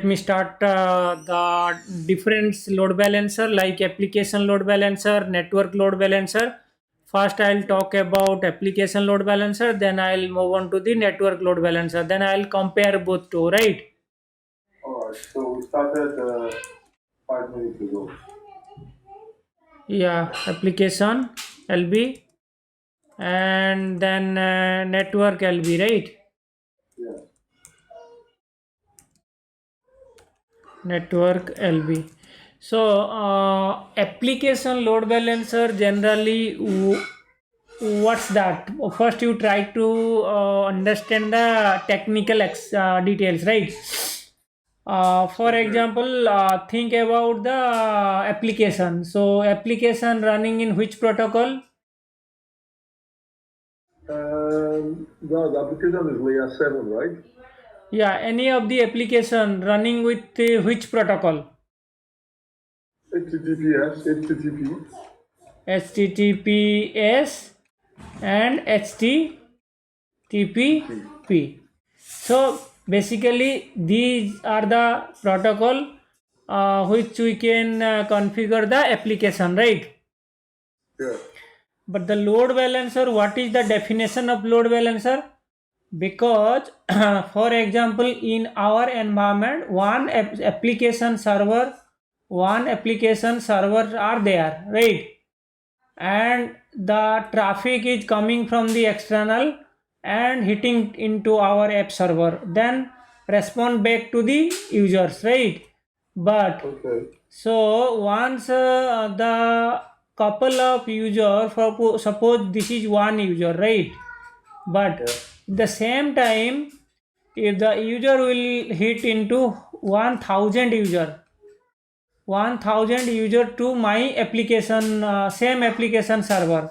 me start the different load balancer like application load balancer, network load balancer. First, I'll talk about application load balancer, then I'll move on to the network load balancer. Then I'll compare both two, right? Alright, so we started 5 minutes ago. Yeah, application LB and then network LB, right? Yeah. Network LB. So, application load balancer generally, what's that? First, you try to understand the technical details, right? For Okay. example, think about the application. So, application running in which protocol? The application is layer 7, right? Yeah, any of the application running with which protocol? HTTPS, HTTP. HTTPS and HTTP. So basically, these are the protocol which we can configure the application, right? Yeah. But the load balancer, what is the definition of load balancer? Because, for example, in our environment, one application server are there, right? And the traffic is coming from the external and hitting into our app server, then respond back to the users, right? But Okay. so once the couple of user, for suppose this is one user, right? But Yeah. the same time, if the user will hit into 1000 user, 1000 user to my application, same application server,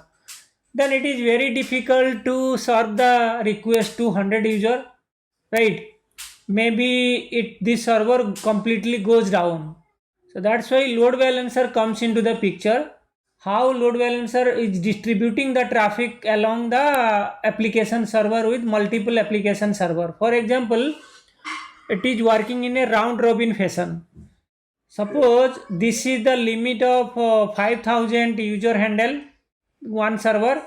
then it is very difficult to serve the request to 100 user, right? Maybe it this server completely goes down. So that's why load balancer comes into the picture. How load balancer is distributing the traffic along the application server with multiple application server. For example, it is working in a round robin fashion. Yeah. Suppose this is the limit of 5000 user handle one server.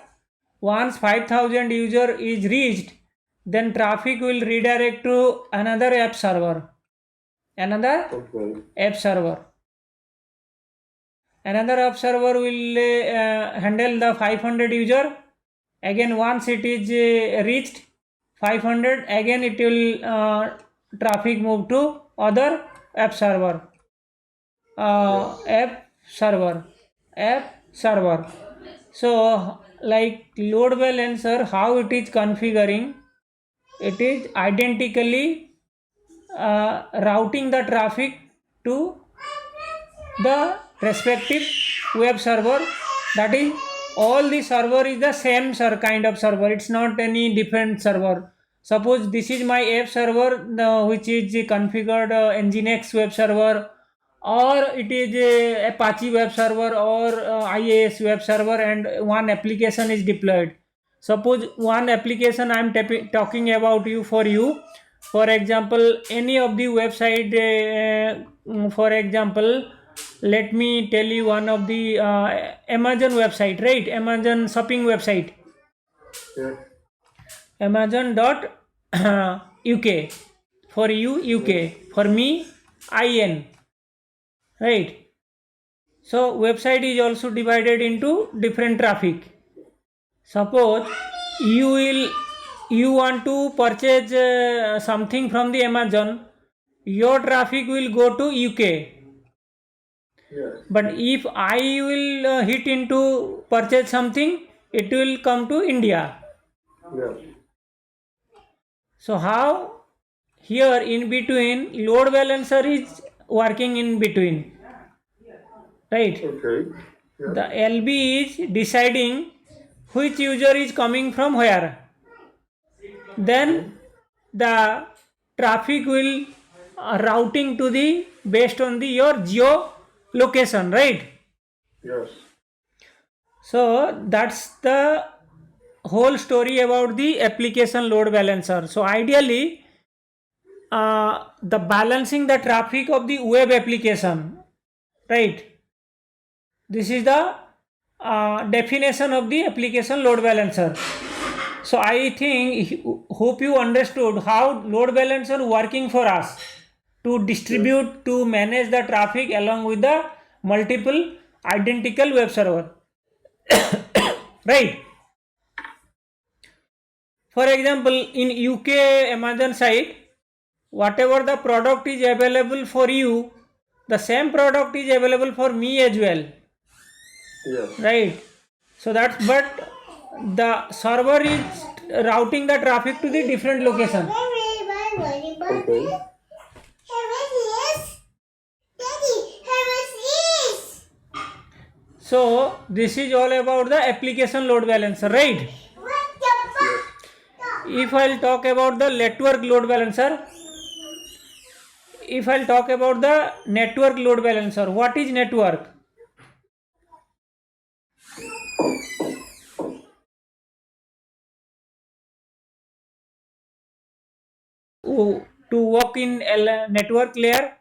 Once 5000 user is reached, then traffic will redirect to another app server. Another Okay. app server. Another app server will handle the 500 user. Again, once it is reached 500, again it will traffic move to other app server. Yeah. App server. So like load balancer, how it is configuring, it is identically routing the traffic to the respective web server. That is, all the server is the same kind of server, it's not any different server. Suppose this is my app server, which is configured nginx web server, or it is a apache web server, or ias web server, and one application is deployed. Suppose one application I am talking about you, for example, any of the website, for example, let me tell you one of the amazon website, right? Amazon shopping website, Yeah. amazon dot uk. For you, uk. Yeah. For me, in, right? So website is also divided into different traffic. Suppose you want to purchase something from the amazon, your traffic will go to uk. Yes. But if I will hit into purchase something, it will come to india. Yeah. So how here in between load balancer is working in between, right? Okay. Yeah. The lb is deciding which user is coming from where, Okay. then the traffic will routing to the based on the your geo location, right? Yes. So that's the whole story about the application load balancer. So ideally, the balancing the traffic of the web application, right? This is the definition of the application load balancer. So I think, hope you understood how load balancer working for us to distribute, to manage the traffic along with the multiple identical web server. Right? For example, in UK Amazon site, whatever the product is available for you, the same product is available for me as well. Yes. Right? So that's, but the server is routing the traffic to the different location. Okay. So this is all about the application load balancer, right? If I'll talk about the network load balancer, if I'll talk about the network load balancer, what is network? To work in network layer,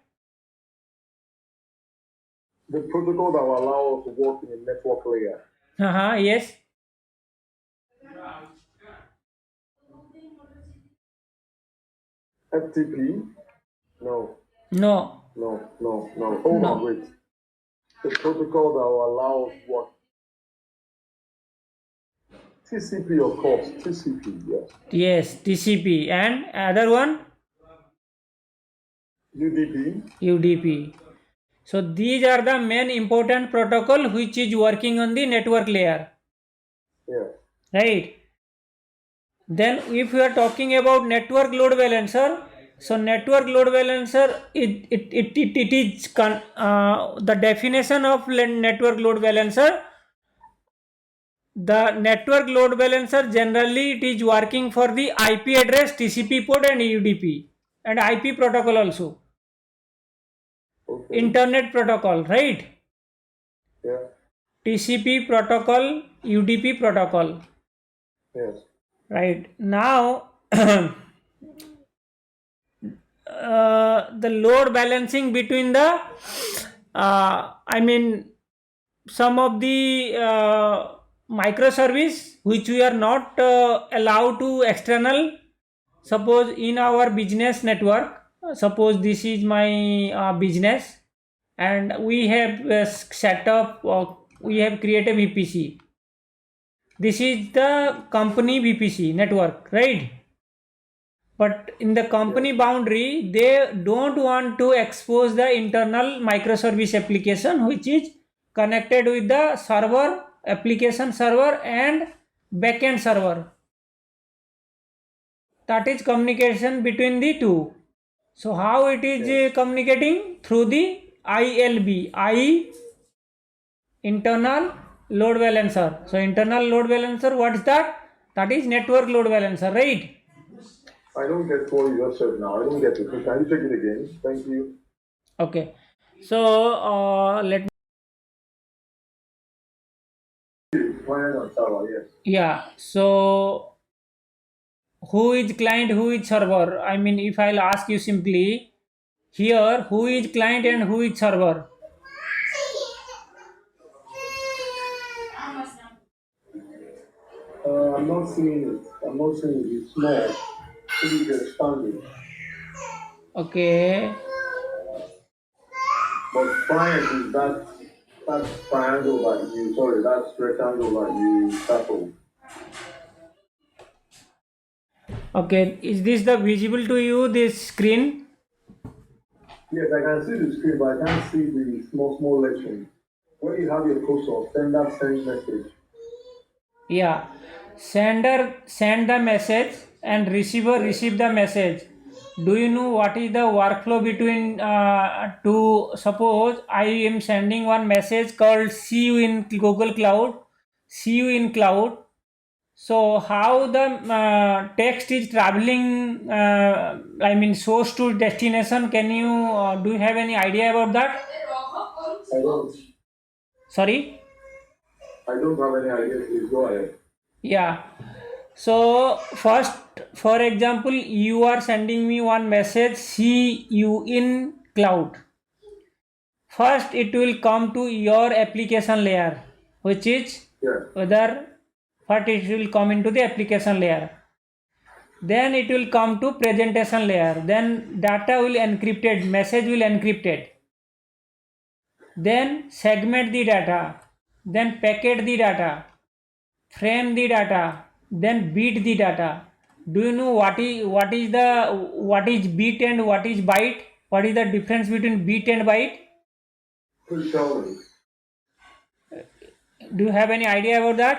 The protocol that will allow us to work in a network layer. yes. FTP? No. No. Hold on, wait. The protocol that will allow us to work. TCP, of course. TCP, yes. Yes, TCP, and other one UDP. UDP. So these are the main important protocol which is working on the network layer. Yeah. Right? Then if we are talking about network load balancer, so network load balancer, it is the definition of network load balancer. The network load balancer generally it is working for the IP address, TCP port and UDP and IP protocol also. Okay. Internet protocol, right? Yeah. TCP protocol, UDP protocol. Yes. Right. Now the load balancing between the some of the microservice which we are not allowed to external. Suppose in our business network, suppose this is my business and we have set up, we have created VPC. This is the company VPC network, right? But in the company boundary, they don't want to expose the internal microservice application which is connected with the server, application server and backend server. That is communication between the two. So how it is communicating? Through the ILB, internal load balancer. So internal load balancer, what is that? That is network load balancer, right? I don't get what you just said now. I don't get it. Can you check it again? Thank you. Okay. So let me. Client and server, yes. Yeah. So who is client? Who is server? I mean, if I'll ask you simply here, who is client and who is server? I'm not seeing it. I'm not seeing it. It's small. Maybe you can expand it. Okay. But client is that triangle that you, sorry, that rectangle that you circled. Okay. Is this the visible to you? This screen? Yes, I can see the screen, but I can't see the small lettering. When you have your cursor, send that send message. Yeah. Sender send the message and receiver receive the message. Do you know what is the workflow between two? Suppose I am sending one message called see you in Google Cloud, see you in cloud. So how the text is traveling, source to destination, can you, do you have any idea about that? I don't. Sorry? I don't have any idea. Please go ahead. Yeah. So first, for example, you are sending me one message, see you in cloud. First it will come to your application layer, which is Yeah. whether first it will come into the application layer, then it will come to presentation layer, then data will encrypted, message will encrypted, then segment the data, then packet the data, frame the data, then bit the data. Do you know what is bit and what is byte? What is the difference between bit and byte? Please tell me. Do you have any idea about that?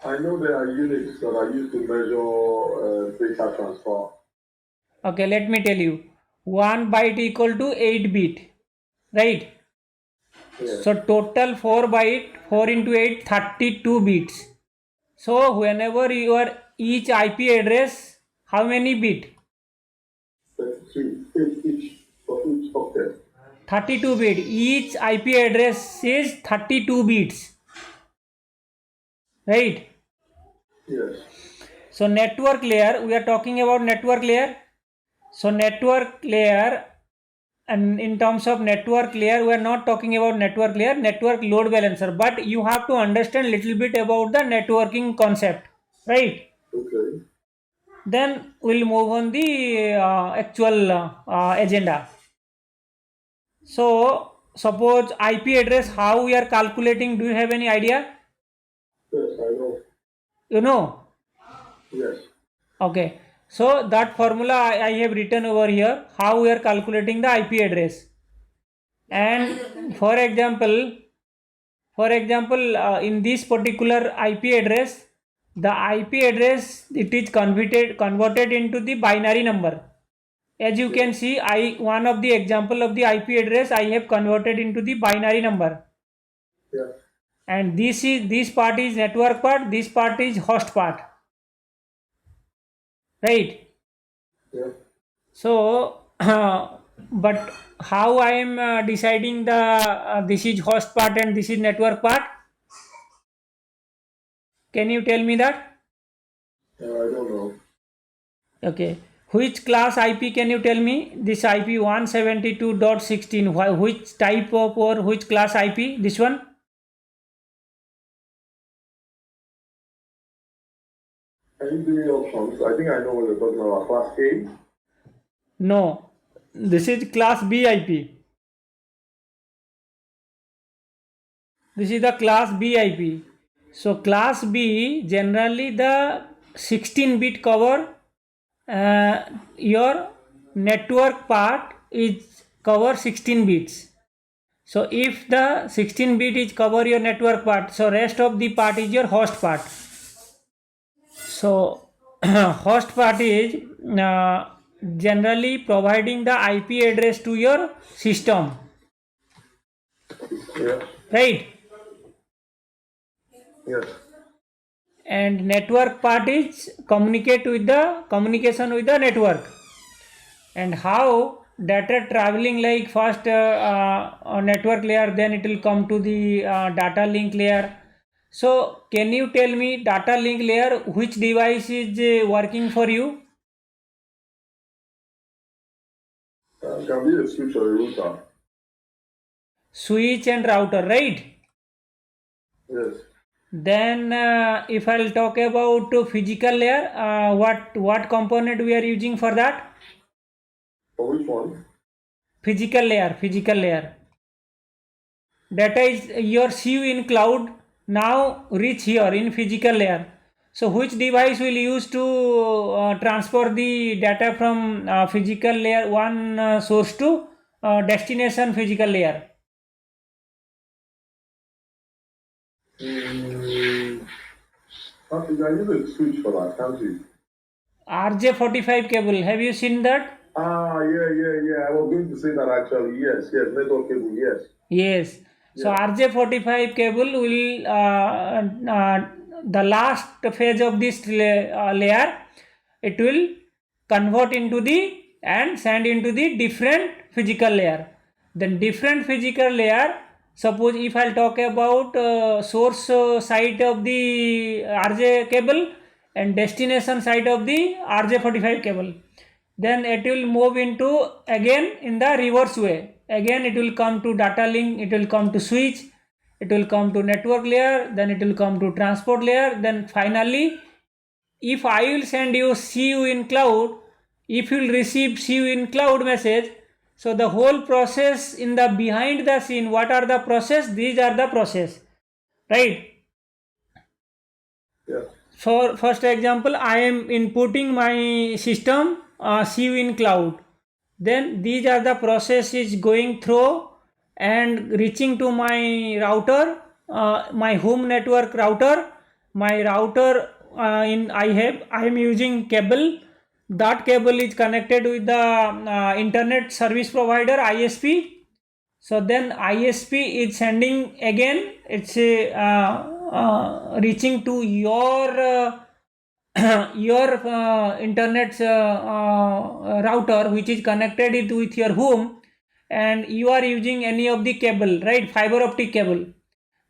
I know there are units that are used to measure data transfer. Okay, let me tell you. 1 byte equal to 8 bit, right? Yeah. So total 4 byte, 4 into 8, 32 bits. So whenever your each IP address, how many bit? 32. Each for each octet. 32 bit. Each IP address is 32 bits, right? Yes. So network layer, we are talking about network layer. So network layer, and in terms of network layer, we are not talking about network layer, network load balancer, but you have to understand little bit about the networking concept, right? Okay. Then we'll move on the actual agenda. So suppose IP address, how we are calculating, do you have any idea? Yes, I know. You know? Yes. Okay. So that formula I have written over here, how we are calculating the IP address. And for example, in this particular IP address, the IP address, it is converted into the binary number. As you can see, one of the example of the IP address I have converted into the binary number. Yeah. And this part is network part, this part is host part, right? Yeah. So but how I am deciding the this is host part and this is network part? Can you tell me that? I don't know. Okay. Which class IP can you tell me? This IP 172.16. Which type of or which class IP? This one? Can you give me options? I think I know what you're talking about. Class A? No. This is class B IP. This is the class B IP. So class B, generally the 16-bit cover, your network part is cover 16 bits. So if the 16 bit is cover your network part, so rest of the part is your host part. So host part is generally providing the IP address to your system, Yeah. right? Yes. And network part is communication with the network. And how data traveling, like first network layer, then it will come to the data link layer. So can you tell me, data link layer, which device is working for you? Can be a switch or a router. Switch and router, right? Yes. Then if I'll talk about physical layer, what component we are using for that? For which one? Physical layer. Data is your CU in cloud, now reach here in physical layer. So which device will use to transfer the data from physical layer one source to destination physical layer? Mm, you can use a switch for that, can't you? RJ45 cable, have you seen that? Yeah. I was going to say that actually. Yes. Network cable, yes. Yes. So Yeah. RJ45 cable will the last phase of this layer, it will convert into the and send into the different physical layer. Then different physical layer. Suppose if I'll talk about source side of the RJ cable, and destination side of the RJ45 cable. Then it will move into again in the reverse way. Again it will come to data link, it will come to switch, it will come to network layer, then it will come to transport layer. Then finally, if I will send you see you in cloud, if you will receive see you in cloud message, so the whole process in the behind the scene, what are the process? These are the process, right? Yeah. For first example, I am inputting my system see you in cloud. Then these are the process is going through and reaching to my router, my home network router. My router I am using cable. That cable is connected with the internet service provider ISP. So then ISP is sending again, it's reaching to your your internet router which is connected it with your home, and you are using any of the cable, right? Fiber optic cable.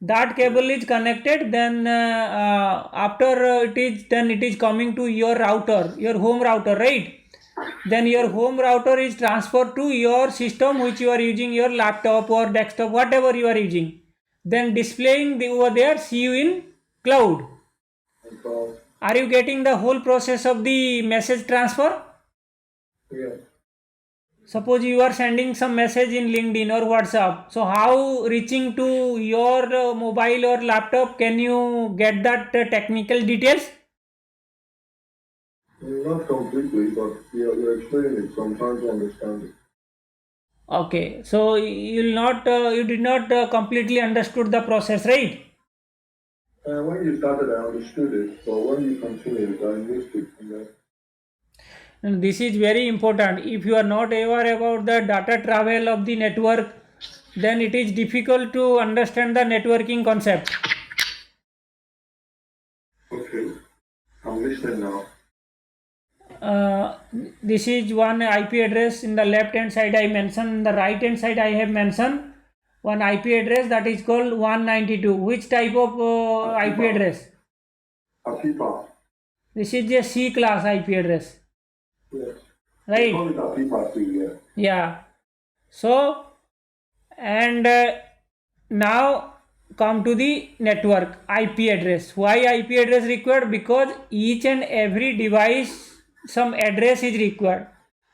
That cable is connected, then after it is coming to your router, your home router, right? Then your home router is transferred to your system which you are using, your laptop or desktop, whatever you are using, then displaying over there see you in cloud. Okay. Are you getting the whole process of the message transfer? Yeah. Suppose you are sending some message in LinkedIn or WhatsApp, so how reaching to your mobile or laptop, can you get that technical details? Not completely, but you're explaining it, so I'm trying to understand it. Okay, so you did not completely understood the process, right? When you started, I understood it, but when you continued, I missed it. And this is very important. If you are not aware about the data travel of the network, then it is difficult to understand the networking concept. Okay, I'm listening now. This is one IP address in the left hand side I mentioned, in the right hand side I have mentioned one IP address that is called 192. Which type of IP address? Apipa. This is a C class IP address, Yes. They right? call it Apipa too, yeah. Yeah. So, and now come to the network IP address. Why IP address required? Because each and every device some address is required.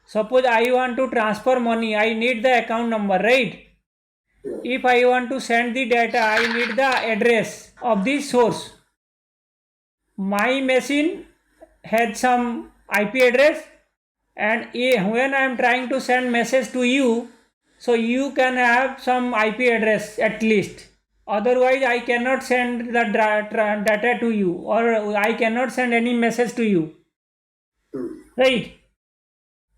Suppose I want to transfer money, I need the account number, right? Yeah. If I want to send the data, I need the address of the source. My machine had some IP address, and when I am trying to send message to you, so you can have some IP address at least. Otherwise, I cannot send the data to you, or I cannot send any message to you, right?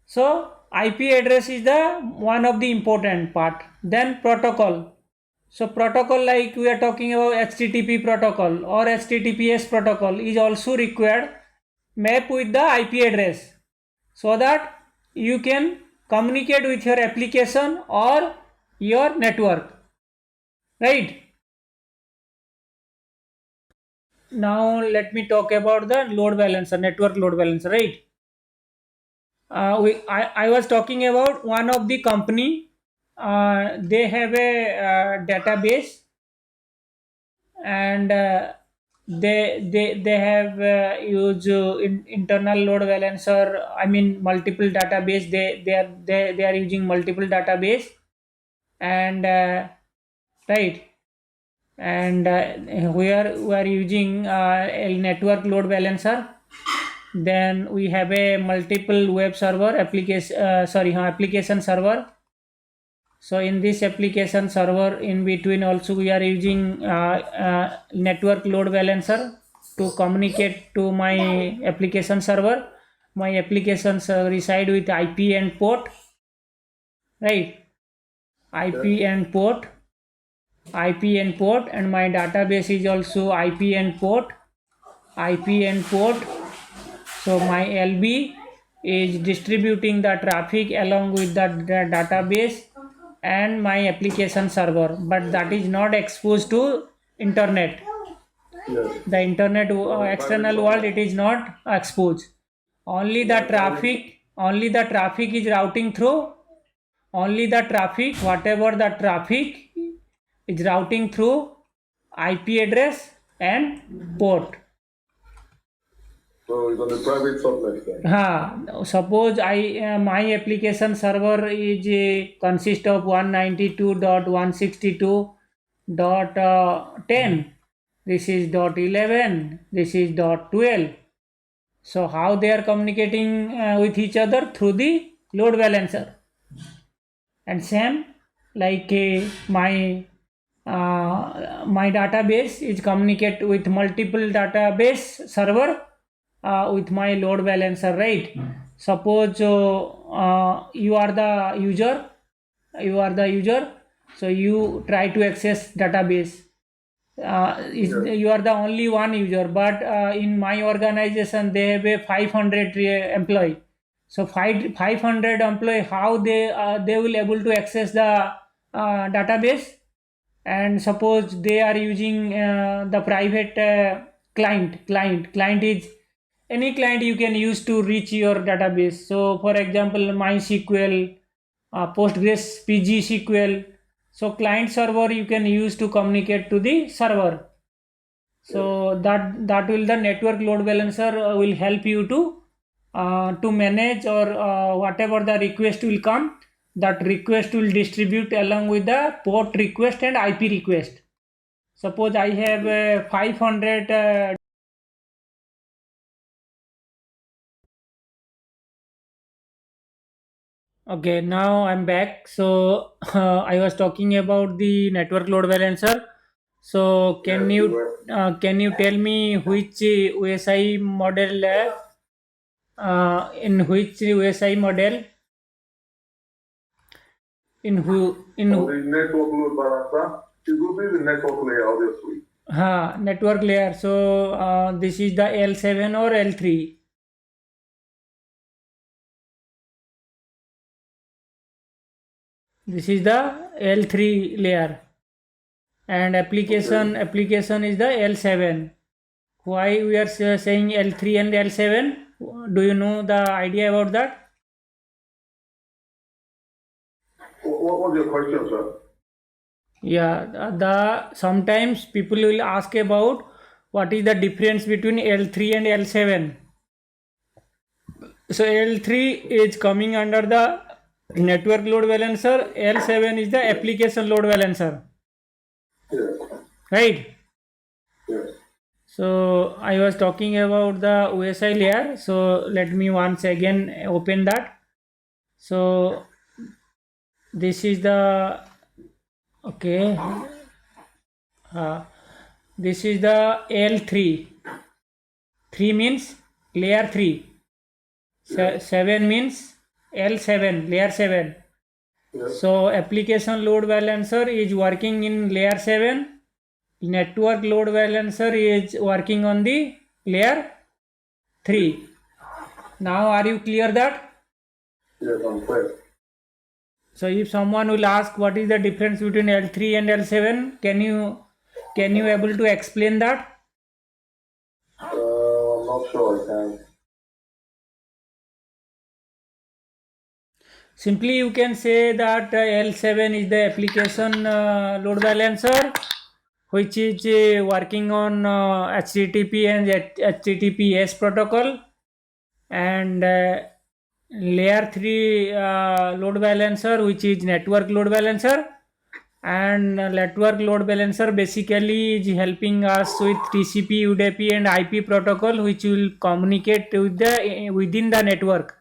So IP address is the one of the important part. Then protocol. So protocol like we are talking about HTTP protocol or HTTPS protocol is also required, map with the IP address, so that you can communicate with your application or your network, right? Now let me talk about the load balancer, network load balancer, right? I was talking about one of the company, they have a database, and they have used internal load balancer, I mean multiple database, they are using multiple database, and right, and we are using a network load balancer. Then we have a multiple web server application, application server. So in this application server, in between also we are using network load balancer to communicate to my application server. My applications reside with IP and port, right? IP and port, IP and port, and my database is also IP and port, IP and port. So my LB is distributing the traffic along with the database and my application server, but that is not exposed to internet, Yes. The internet Private external subnet. world, it is not exposed. Only the traffic is routing through, only the traffic, whatever the traffic is routing through IP address and port. So it's on the private subnet then. Suppose my application server is consist of 192.162.10. This is .11. This is .12. So how they are communicating with each other? Through the load balancer. And same like my database is communicate with multiple database server with my load balancer, right? Suppose you are the user, so you try to access database. You are the only one user, but in my organization they have a 500 employee. So 500 employee, how they will able to access the database? And suppose they are using the private client is any client you can use to reach your database. So for example, MySQL, Postgres, PG so client server you can use to communicate to the server. So that will the network load balancer will help you to manage, or whatever the request will come, that request will distribute along with the port request and IP request. Suppose I have 500 okay, now I'm back. So I was talking about the network load balancer. So Yes, you were. can you tell me which OSI model in which OSI model in who in On the network load balancer, it will be the network layer, obviously. network layer. So this is the L7 or L3. This is the L3 layer, and application is the L7. Why we are saying L3 and L7? Do you know the idea about that? What was your question, sir? Yeah, the sometimes people will ask about what is the difference between L3 and L7. So L3 is coming under the network load balancer. L7 is the application load balancer, Yes. right? Yes. So I was talking about the OSI layer. So let me once again open that. So this is the okay. This is the L3. 3 means layer 3. 7 means L7, layer 7. Yes. So application load balancer is working in layer 7. Network load balancer is working on the layer 3. Now are you clear that? Yes, I'm clear. So if someone will ask what is the difference between L3 and L7, can you able to explain that? I'm not sure I can. Simply you can say that L7 is the application load balancer, which is working on HTTP and HTTPS protocol, and layer 3 load balancer, which is network load balancer. And network load balancer basically is helping us with TCP, UDP and IP protocol, which will communicate with the within the network.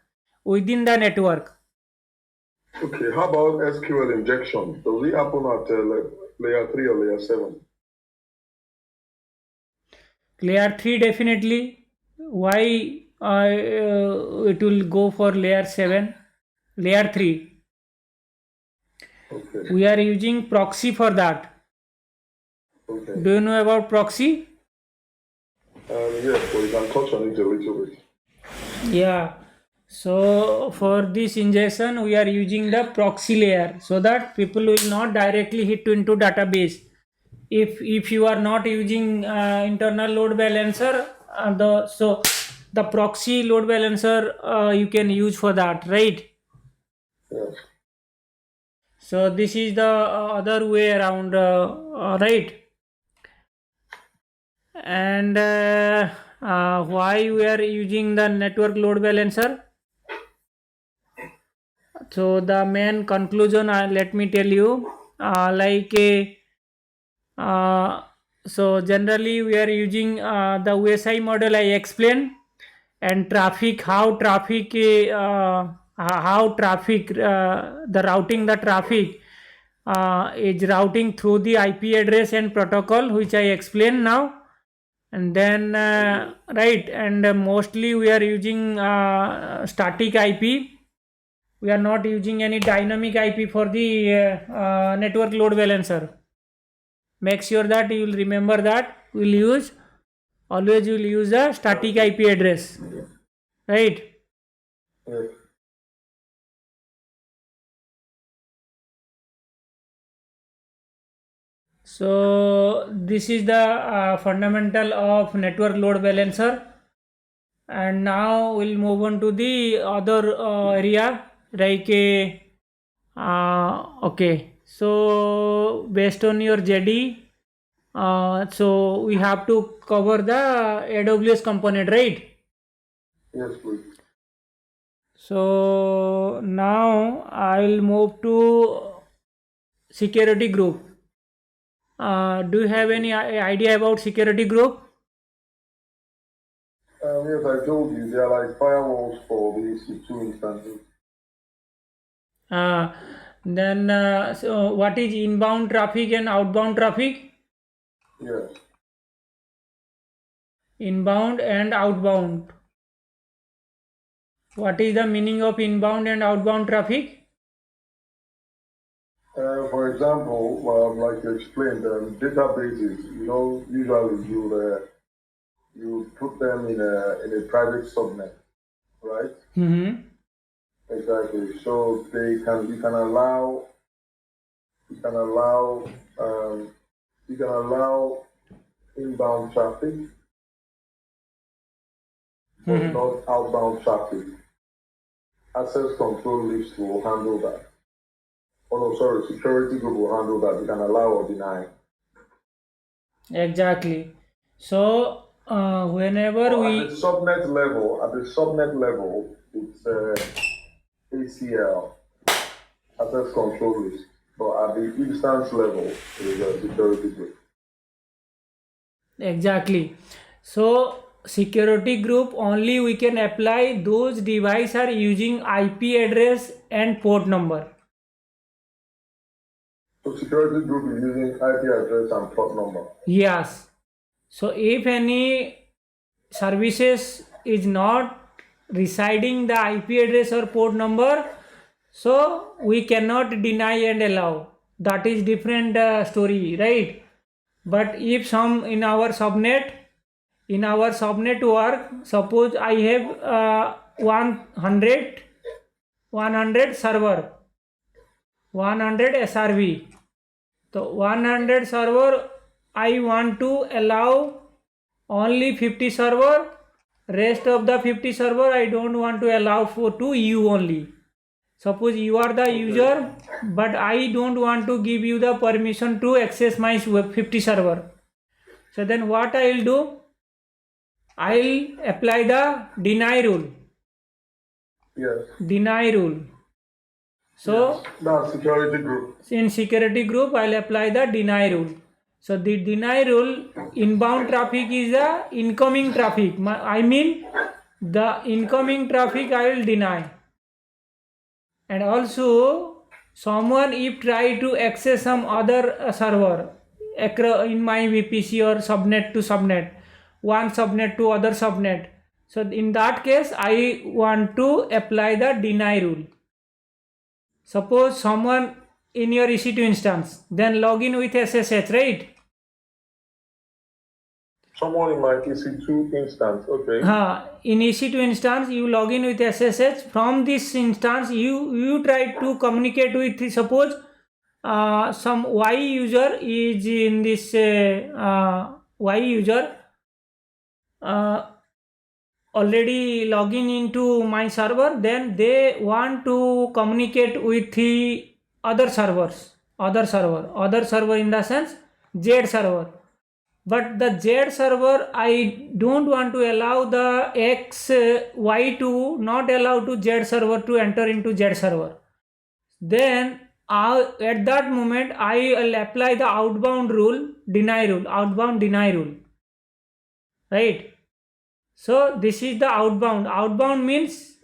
Okay, how about SQL injection? Does it happen at layer 3 or layer 7? Layer 3 definitely. Why it will go for layer 7? Layer 3. Okay. We are using proxy for that. Okay. Do you know about proxy? Yes, but you can touch on it a little bit. Yeah. So for this ingestion, we are using the proxy layer so that people will not directly hit into database. if you are not using internal load balancer, the proxy load balancer you can use for that, right? Yes. So this is the other way around, right? And why we are using the network load balancer? So the main conclusion, let me tell you, like a so generally we are using the OSI model I explained, and traffic, how traffic the routing the traffic is routing through the IP address and protocol, which I explained now. And then right, and mostly we are using static IP. We are not using any dynamic IP for the network load balancer. Make sure that you will remember that always you will use a static IP address, right? Yes. So this is the fundamental of network load balancer. And now we'll move on to the other area, like okay, so based on your JD, so we have to cover the AWS component, right? Yes, please. So now I'll move to security group. Do you have any idea about security group? Yes, I told you, they are like firewalls for the EC2 instances. Uh, then so what is inbound traffic and outbound traffic? Yes. Inbound and outbound. What is the meaning of inbound and outbound traffic? For example, like you explained, databases, usually you put them in a private subnet, right? Mm-hmm. Exactly. So you can allow um, you can allow inbound traffic, but Mm-hmm. not outbound traffic. Access control list will handle that. Oh no, sorry, security group will handle that. You can allow or deny. Exactly. So whenever But we at the subnet level, it's ACL, access control list. But at the instance level, it is a security group. exactly. So security group only we can apply those devices are using IP address and port number. So security group is using IP address and port number. Yes. So if any services is not residing the IP address or port number, so we cannot deny and allow. That is different story, right? But if some in our subnet work, suppose I have 100 server, 100 SRV. So 100 server, I want to allow only 50 server, rest of the 50 server I don't want to allow for to you only. Suppose you are the user, but I don't want to give you the permission to access my 50 server. So then what I will do? I will apply the deny rule. Yes. Deny rule. So yes. That's security group. in security group, I'll apply the deny rule. So the deny rule, inbound traffic is the incoming traffic. I mean the incoming traffic I will deny. And also someone if try to access some other server in my VPC or subnet to subnet, one subnet to other subnet. So in that case, I want to apply the deny rule. Suppose someone in your EC2 instance, then log in with SSH, right? Someone in my EC2 instance, okay. In EC2 instance, you log in with SSH. From this instance, you try to communicate with, suppose some Y user is in this Y user already logging into my server, then they want to communicate with the other servers, other server in the sense Z server. But the Z server, I don't want to allow the X, Y to not allow to Z server to enter into Z server. Then at that moment I will apply the outbound deny rule, right? So this is the outbound means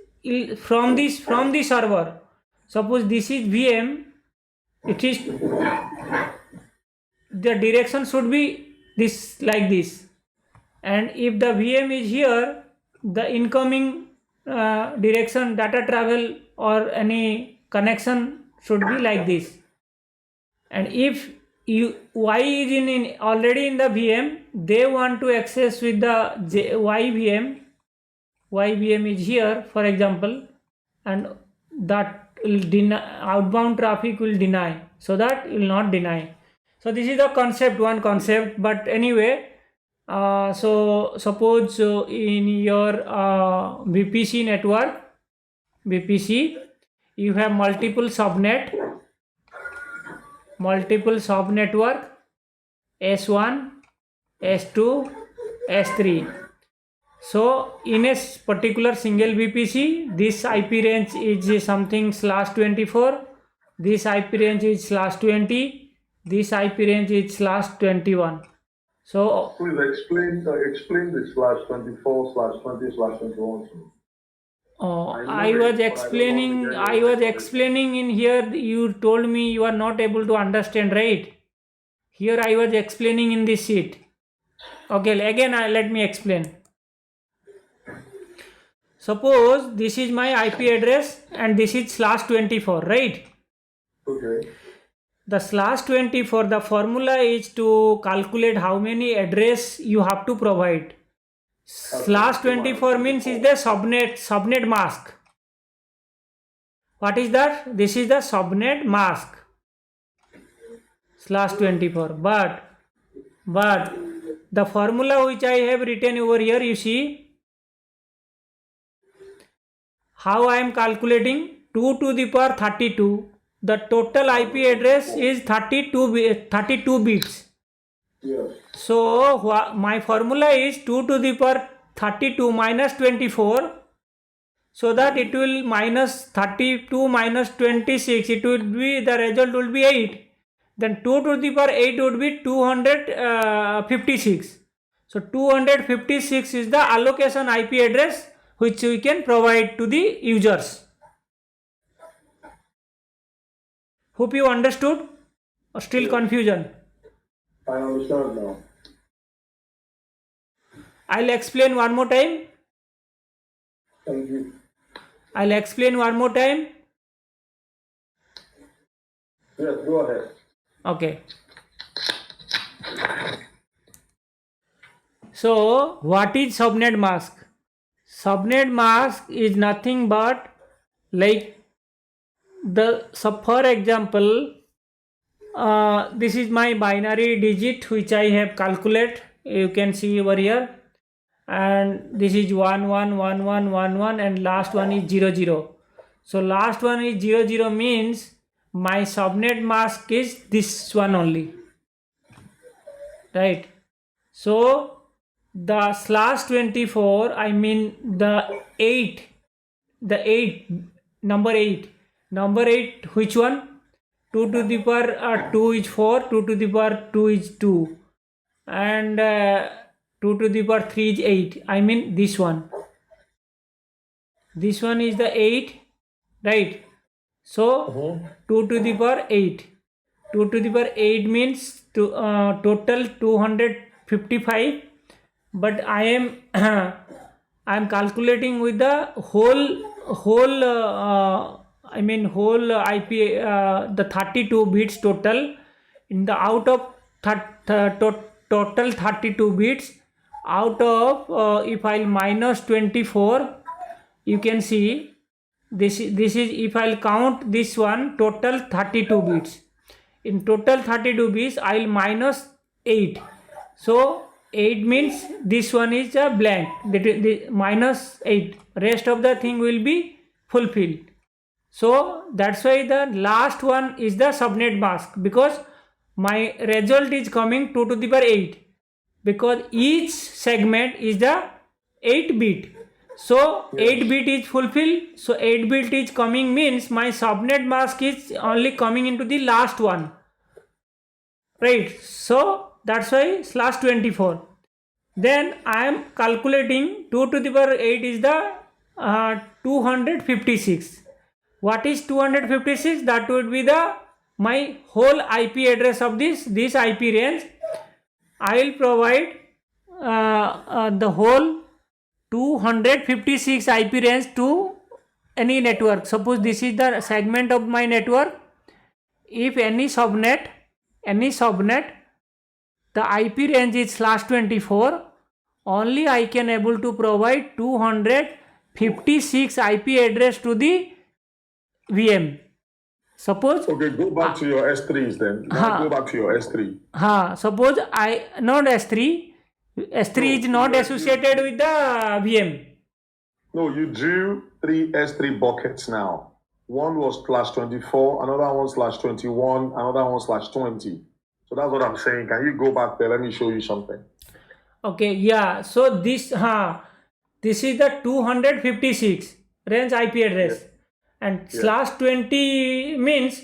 from the server. Suppose this is VM, it is, the direction should be this, like this, and if the VM is here, the incoming direction, data travel or any connection should be like this. And if Y is in already in the VM, they want to access with the Y VM is here, for example, and that outbound traffic will deny, so that will not deny. So this is the concept, one concept. But anyway, so suppose in your VPC network, you have multiple subnetwork, S1, S2, S3. So in a particular single VPC, this IP range is something /24, this IP range is /20, this IP range is /21. So please explain the /24/20/21 to me. I was explaining in here. You told me you are not able to understand, right? Here I was explaining in this sheet. Okay, again let me explain. Suppose this is my IP address and this is /24, right? Okay. The /24, the formula is to calculate how many address you have to provide. /24 means is the subnet mask. What is that? This is the subnet mask, /24. But the formula which I have written over here, you see how I am calculating 2 to the power 32. The total IP address is 32 bits. Yes. So my formula is 2 to the power 32 minus 24, so that it will minus 32 minus 26, it will be, the result will be 8. Then 2 to the power 8 would be 256. So 256 is the allocation IP address which we can provide to the users. Hope you understood, or still confusion? I understand now. I'll explain one more time. Thank you. I'll explain one more time. Yes, go ahead. Okay. So what is subnet mask? Subnet mask is nothing but like for example, this is my binary digit which I have calculated. You can see over here, and this is 111111, and last one is 00. So last one is 00 means my subnet mask is this one only, right? So the /24, I mean the 8, number 8, which one? 2 to the power 2 is 4, 2 to the power 2 is 2, and 2 to the power 3 is 8. I mean this one. This one is the 8, right? So 2 to the power 8. 2 to the power 8 means total 255. But I am I am calculating with the whole IP, the 32 bits total. In the out of total 32 bits, out of if I'll minus 24, you can see this is if I'll count this one, total 32 bits. in total 32 bits I'll minus 8. So 8 means this one is a blank, the minus 8, rest of the thing will be fulfilled. So that's why the last one is the subnet mask, because my result is coming 2 to the power 8, because each segment is the 8 bit. So Yes. 8 bit is fulfilled. So 8 bit is coming means my subnet mask is only coming into the last one. Right. So that's why slash 24. Then I am calculating 2 to the power 8 is the 256. What is 256? That would be the my whole IP address of this IP range. I will provide the whole 256 IP range to any network. Suppose this is the segment of my network. If any subnet, the IP range is slash 24, only I can able to provide 256 IP address to the VM. Suppose Okay, go back to your S3s then. Now go back to your S3. Suppose I not S3. S3 No, is not associated with the VM. No, you drew 3 S3 buckets now. One was slash 24, another one slash 21, another one slash 20. So that's what I'm saying. Can you go back there? Let me show you something. Okay, yeah. So this is the 256 range IP address, Yes. and slash 20 means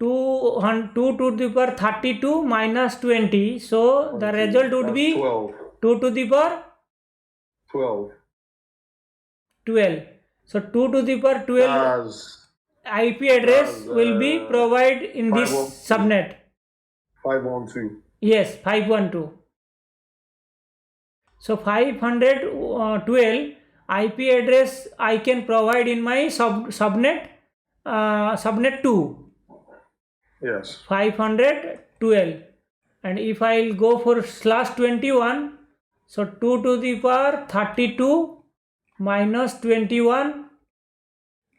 2 to the power 32 minus 20. So the 20. result would That's be 12. 2 to the power 12. 12. So 2 to the power 12 That's IP address will be provided in this 512. subnet. 512. Yes, 512. So 512 IP address I can provide in my subnet 2. Yes. 512. And if I'll go for slash 21, so 2 to the power 32 minus 21,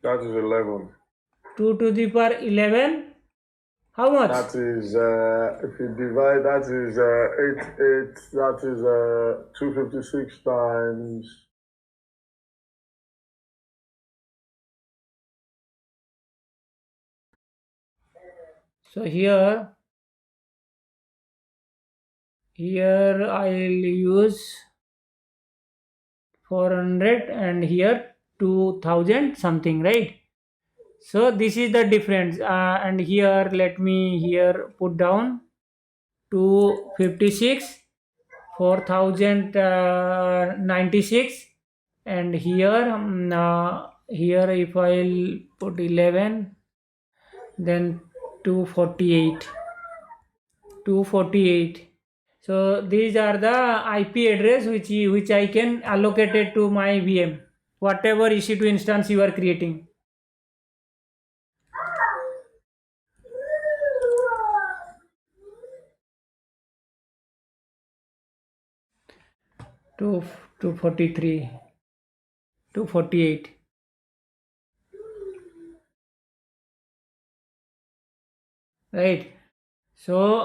That is 11. 2 to the power 11. How much? That is, if you divide, that is 8, that is 256 times. So here I'll use 400 and here 2000 something, right? So this is the difference, and here let me here put down 256 4096, and here if I'll put 11, then 248. So these are the IP address which I can allocate it to my VM, whatever EC2 instance you are creating. Two 243, 248. Right. So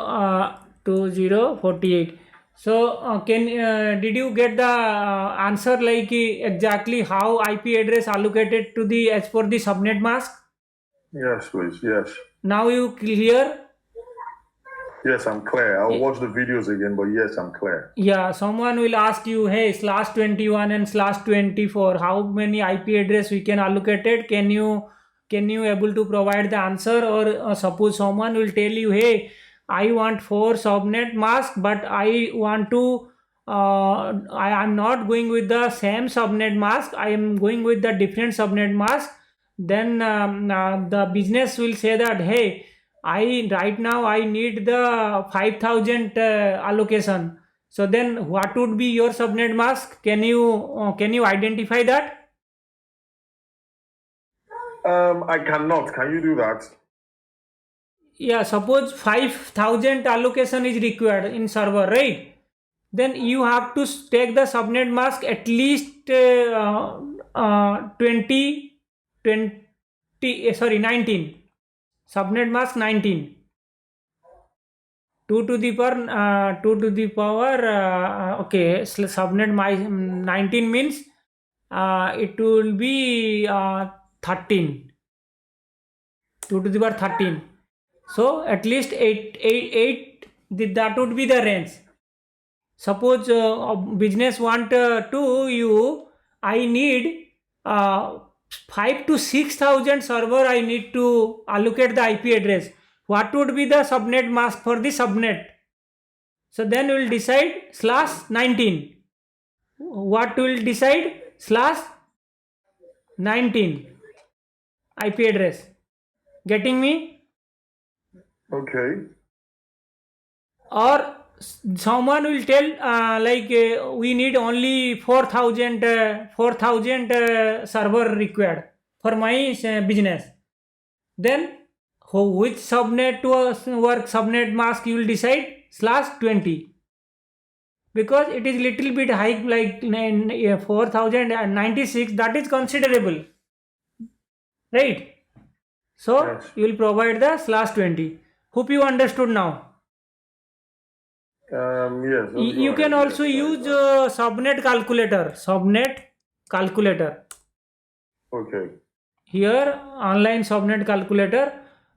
2048. So did you get the answer, like exactly how IP address allocated to the as per the subnet mask? Yes, please. Yes. Now you clear? Yes, I'm clear. I'll watch the videos again, but yes, I'm clear. Yeah, someone will ask you, hey, slash 21 and slash 24, how many IP address we can allocate it? Can you able to provide the answer? Or suppose someone will tell you, hey, I want 4 subnet mask, but I want to I am not going with the same subnet mask, I am going with the different subnet mask. Then the business will say that, hey, right now I need the 5000 allocation. So then what would be your subnet mask? Can you identify that? I cannot. Can you do that? Yeah, suppose 5000 allocation is required in server, right? Then you have to take the subnet mask at least 19. Subnet mask 19. 2 to the power okay, subnet my 19 means it will be 13, 2 to the power 13. So at least 8, that would be the range. Suppose business want to you, I need 5 to 6,000 server, I need to allocate the IP address. What would be the subnet mask for the subnet? So then we will decide /19. What will decide /19 IP address. Getting me? Okay. Or someone will tell we need only 4,000 server required for my business. Then which subnet to work subnet mask you will decide /20, because it is little bit high, like 4,096, that is considerable, right? So Yes. you will provide the /20. Hope you understood now. Yes. You can also use subnet calculator. Okay. Here online subnet calculator.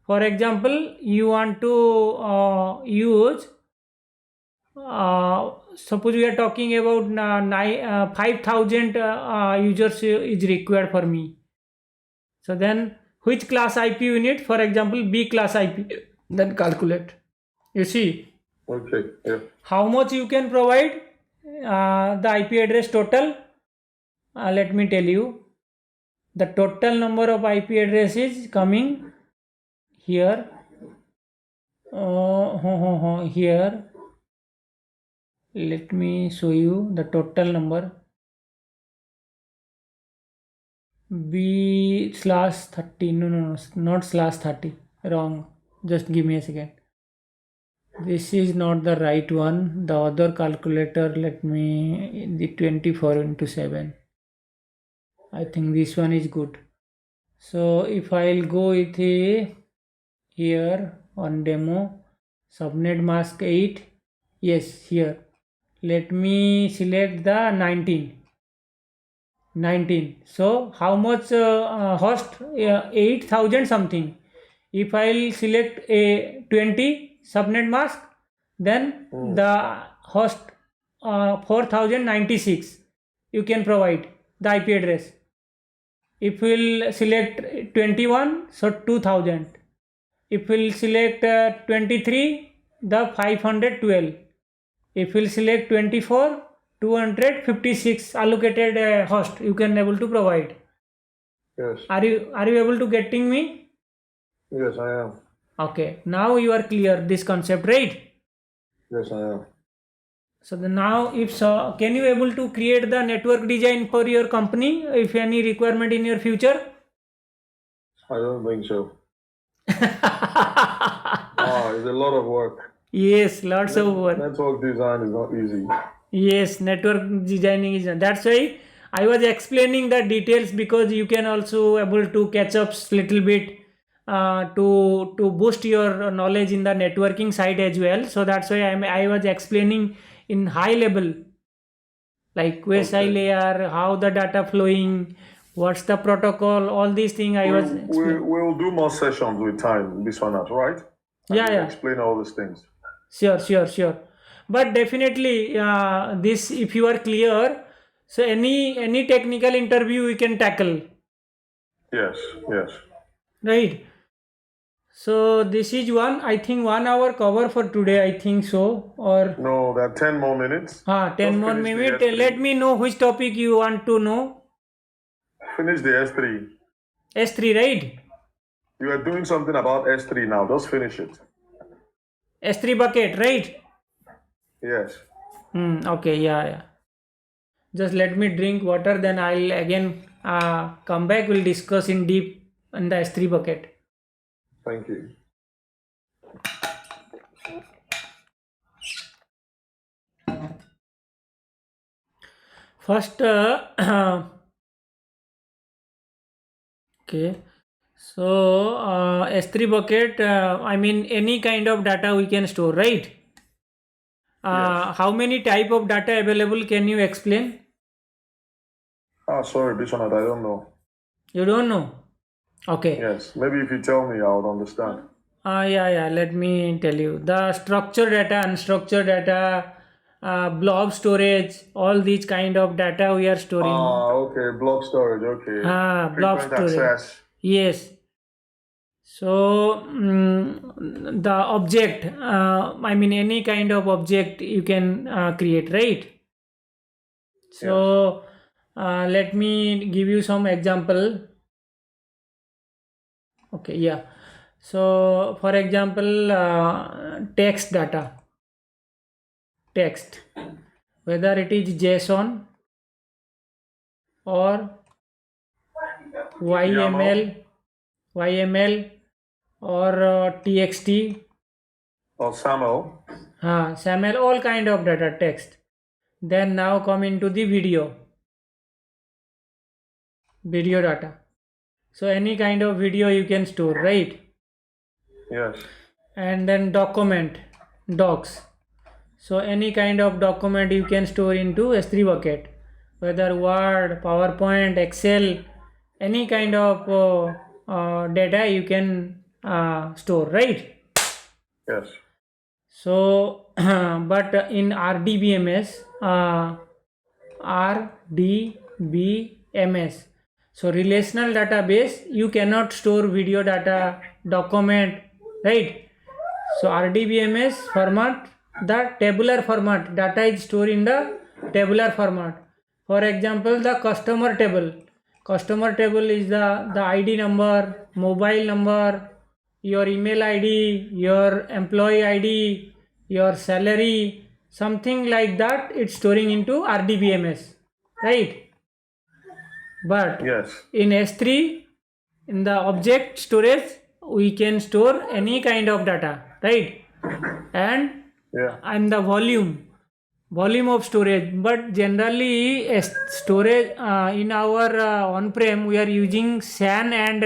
For example, you want to use suppose we are talking about 5,000 users is required for me. So then which class IP you need? For example, B class IP. Then calculate. You see. Okay. Yeah. How much you can provide the IP address total? Let me tell you. The total number of IP addresses coming here. Here. Let me show you the total number. B/30. No, not /30. Wrong. Just give me a second. This is not the right one. The other calculator, let me, the 24 into 7. I think this one is good. So if I'll go with here on demo, subnet mask 8, yes, here. Let me select the 19. So how much host? 8,000 something. If I'll select a 20 subnet mask, then the host 4,096 you can provide the IP address. If we'll select 21, so 2,000. If we'll select 23, the 512. If we'll select 24, 256 allocated host you can able to provide. Yes. Are you able to getting me? Yes, I am. Okay, now you are clear this concept, right? Yes, I am. So now if so, can you able to create the network design for your company if any requirement in your future? I don't think so. It's a lot of work. Yes, lots of work. Network design is not easy. Yes, network designing is, that's why I was explaining the details, because you can also able to catch up little bit to boost your knowledge in the networking side as well. So that's why I was explaining in high level, like QSI layer, how the data flowing, what's the protocol, all these things I was explaining. We'll do more sessions with time, this one out, right? Yeah. Explain all these things. Sure. But definitely, this, if you are clear, so any technical interview we can tackle. Yes. Right. So this is I think 1 hour cover for today, I think so. Or no, there are 10 more minutes. 10 more minutes. Let me know which topic you want to know. Finish the S3. S3, right? You are doing something about S3 now. Just finish it. S3 bucket, right? Yes. Okay, yeah. Just let me drink water, then I'll again come back. We'll discuss in deep in the S3 bucket. Thank you. First, okay. So S3 bucket, I mean any kind of data we can store, right? Yes. How many type of data available? Can you explain? Sorry, this one I don't know. You don't know? Okay. Yes, maybe if you tell me, I would understand. Yeah. Let me tell you. The structured data, unstructured data, blob storage, all these kind of data we are storing. Okay, block storage. Okay, Blob frequent storage. access. Yes. So the object, I mean any kind of object you can create, right? Yes. So let me give you some example. Okay, yeah. So for example, text data, text, whether it is JSON or YAML YML, YML or TXT, or SAML. SAML, all kind of data text. Then now come into the video data. So any kind of video you can store, right? Yes. And then docs. So any kind of document you can store into S3 bucket, whether Word, PowerPoint, Excel, any kind of data you can store, right? Yes. So, but in RDBMS, RDBMS, so relational database, you cannot store video data, document, right? So RDBMS format, the tabular format, data is stored in the tabular format. For example, the customer table. Customer table is the ID number, mobile number, your email ID, your employee ID, your salary, something like that. It's storing into RDBMS, right? But Yes. in S3, in the object storage, we can store any kind of data, right? And Yeah. the volume of storage. But generally storage in our on-prem, we are using SAN and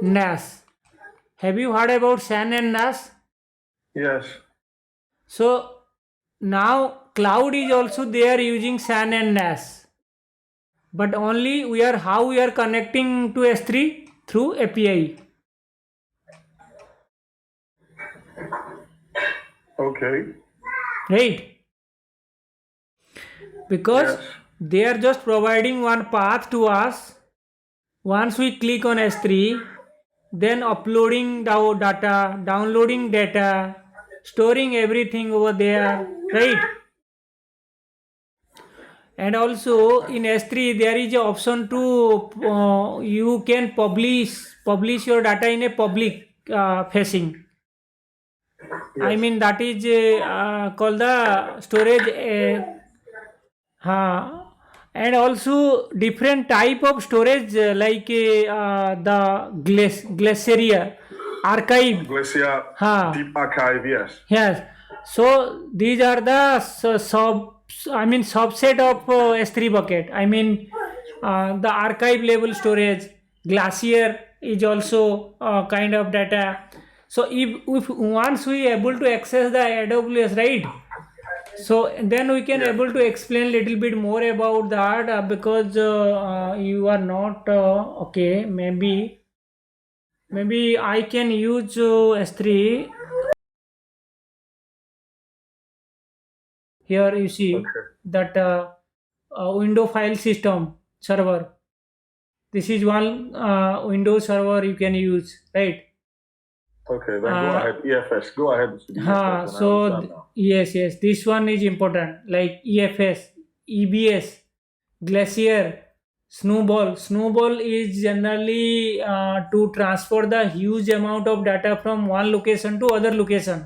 NAS. Have you heard about SAN and NAS? Yes. So now cloud is also there using SAN and NAS, but only how we are connecting to S3 through API, Okay. right? Because Yes. they are just providing one path to us. Once we click on S3, then uploading the data, downloading data, storing everything over there, right? And also in S3 there is a option to you can publish your data in a public facing. I Yes. mean that is called the storage. And also different type of storage the glacier archive. Glacier Ha. Deep Archive. Yes. Yes. So these are the subset of S3 bucket. I mean the archive level storage. Glacier is also kind of data. So if once we able to access the AWS, right? So then we can Yeah. able to explain little bit more about that because you are not okay. Maybe I can use S3. Here you see Okay. that window file system server. This is one Windows server you can use, right? Okay. Then go Uh, ahead. EFS. Go ahead with the EFS, and I understand now. yes, this one is important. Like EFS, EBS, Glacier, Snowball. Snowball is generally to transfer the huge amount of data from one location to other location.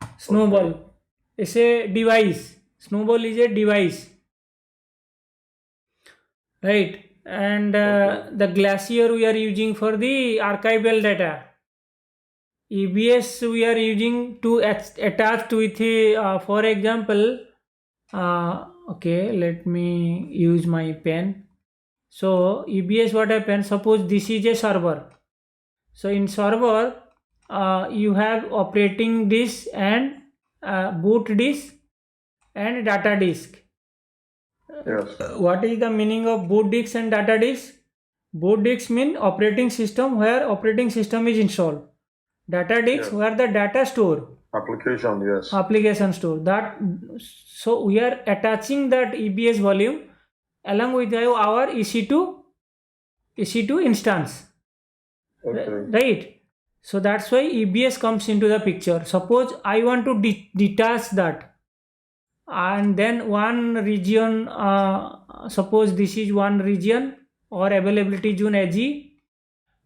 Okay. Snowball is a device. Snowball is a device, right? And Okay. the Glacier we are using for the archival data. EBS we are using to attach with for example, okay, let me use my pen. So EBS what happens? Suppose this is a server. So in server, you have operating disk and boot disk and data disk. Yes. What is the meaning of boot disk and data disk? Boot disk mean operating system where operating system is installed. Data disk Yes. where the data store. Application, yes. Application store. That, so we are attaching that EBS volume along with our EC2 instance. Okay. Right. So that's why EBS comes into the picture. Suppose I want to detach that, and then one region, suppose this is one region or availability zone AG,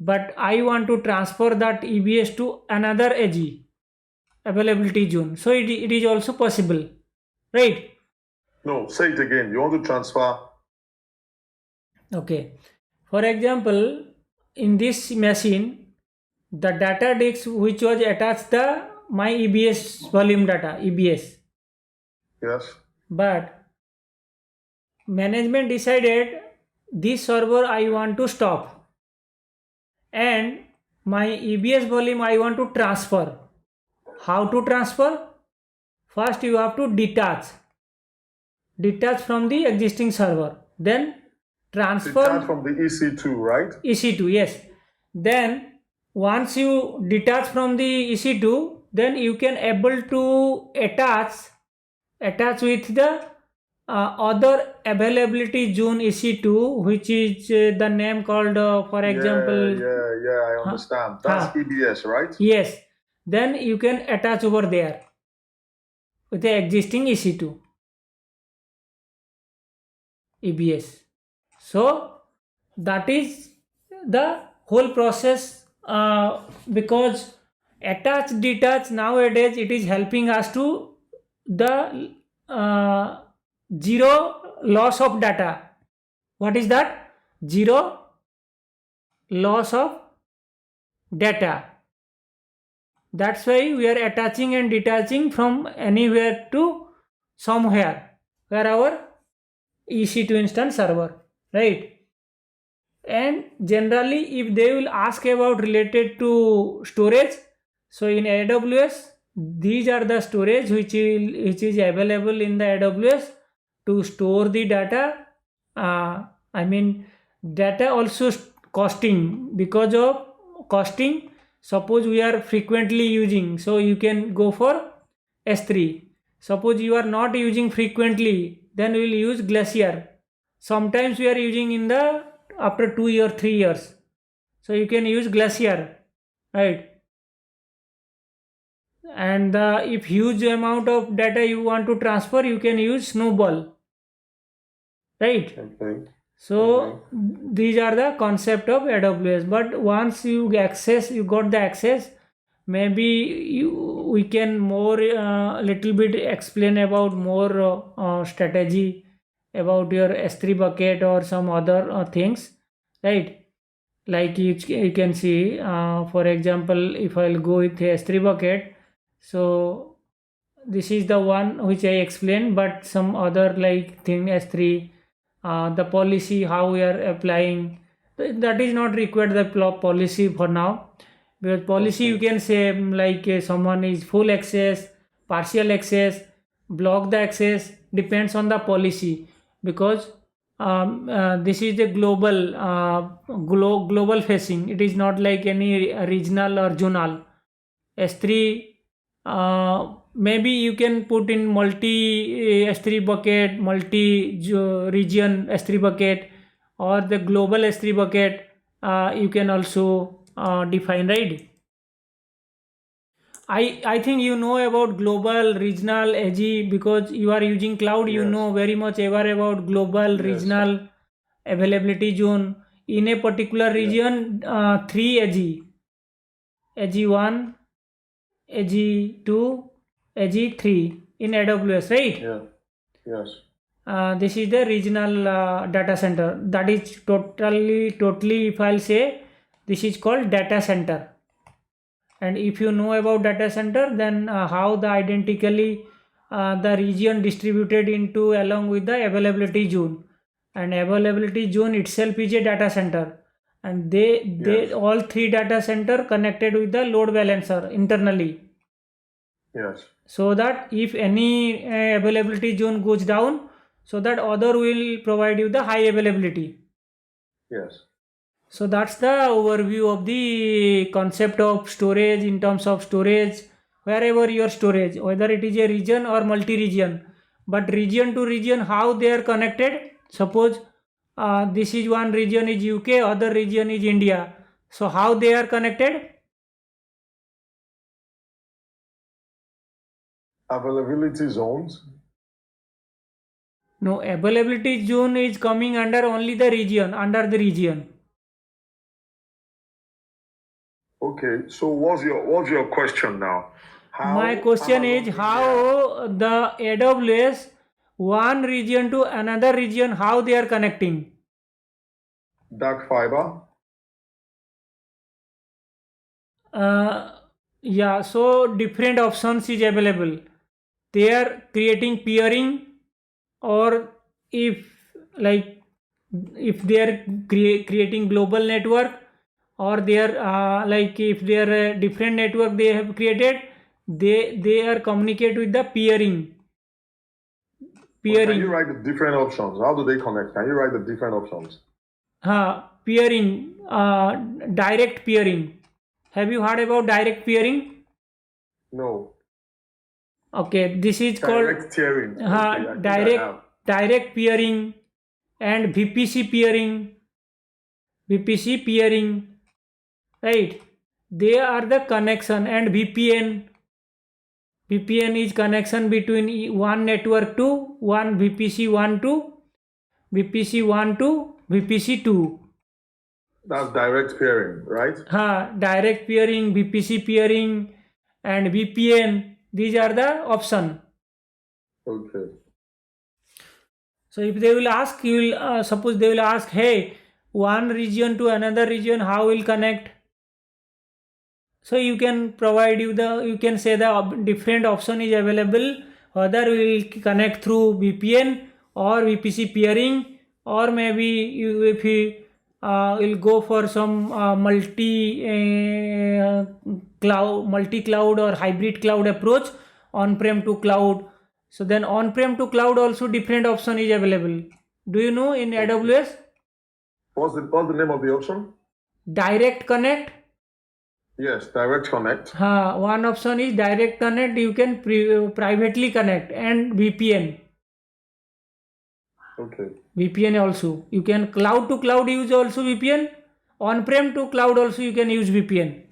but I want to transfer that EBS to another AG, availability zone. So it is also possible, right? No, say it again. You want to transfer. Okay. For example, in this machine, the data disk which was attached the my EBS volume data, EBS, Yes. but management decided this server I want to stop and my EBS volume I want to transfer. How to transfer? First you have to detach from the existing server, then transfer Detach from the EC2, right? EC2, yes. Then once you detach from the EC2, then you can able to attach with the other availability zone EC2, which is the name called, for example, Yeah, I understand. That's EBS, right? yes. Then you can attach over there with the existing EC2 EBS. So that is the whole process, because attach detach nowadays it is helping us to the zero loss of data. What is that? Zero loss of data. That's why we are attaching and detaching from anywhere to somewhere where our EC2 instance server, right? And generally if they will ask about related to storage, so in AWS these are the storage which is available in the AWS to store the data. I mean data also costing, because of costing, suppose we are frequently using, so you can go for S3. Suppose you are not using frequently, then we will use Glacier. Sometimes we are using in the after 2 years 3 years, so you can use Glacier, right? And if huge amount of data you want to transfer, you can use Snowball, right? Okay. So these are the concept of AWS. But once you got the access, maybe we can more little bit explain about more strategy about your S3 bucket or some other things, right? Like you can see, for example, if I'll go with S3 bucket, so this is the one which I explained, but some other like thing S3, the policy how we are applying, that is not required the policy for now, because policy you can say like someone is full access, partial access, block the access, depends on the policy, because this is the global facing, it is not like any regional or zonal. S3, maybe you can put in multi S3 bucket, multi region S3 bucket, or the global S3 bucket, you can also define, right? I think you know about global, regional, AG, because you are using cloud, you Yes. know very much aware about global, regional, availability zone. In a particular region, 3 AG, AG1, AG2, AG3 in AWS, right? Yeah. Yes. This is the regional data center. That is totally, if I'll say, this is called data center. And if you know about data center, then how the identically the region distributed into along with the availability zone, and availability zone itself is a data center, and they Yes. all three data center connected with the load balancer internally, Yes. so that if any availability zone goes down, so that other will provide you the high availability. Yes. So that's the overview of the concept of storage in terms of storage, wherever your storage, whether it is a region or multi-region. But region to region, how they are connected. Suppose this is one region is UK, other region is India. So how they are connected? Availability zones. No, availability zone is coming under only the region, under the region. Okay. So what's your question now? My How question Amazon is India? how the AWS one region to another region, how they are connecting. Dark fiber. Uh, yeah, so different options is available. They are creating peering, or if like if they are creating global network, or they are like if they are a different network they have created, they are communicate with the peering. Okay, can you Peering. write the different options? How do they connect? Can you write the different options? Peering, direct peering. Have you heard about direct peering? No. Okay, this is called Direct tiering. Okay, I think I direct have. direct peering and VPC peering. VPC peering, right? They are the connection, and VPN. VPN is connection between one network to one VPC one to VPC one to VPC two. That's direct pairing, right? Direct peering, VPC peering, and VPN. These are the option. Okay. So if they will ask, you will suppose they will ask, hey, one region to another region, how will connect? So you can provide you can say the different option is available. Whether we will connect through VPN or VPC peering, or maybe if you will go for some multi cloud or hybrid cloud approach, on-prem to cloud. So then on-prem to cloud also different option is available. Do you know in Okay. AWS? What's the name of the option? Direct connect. Yes, direct connect. One option is direct connect. You can privately connect, and VPN. Okay. VPN also. You can cloud to cloud use also VPN. On-prem to cloud also you can use VPN.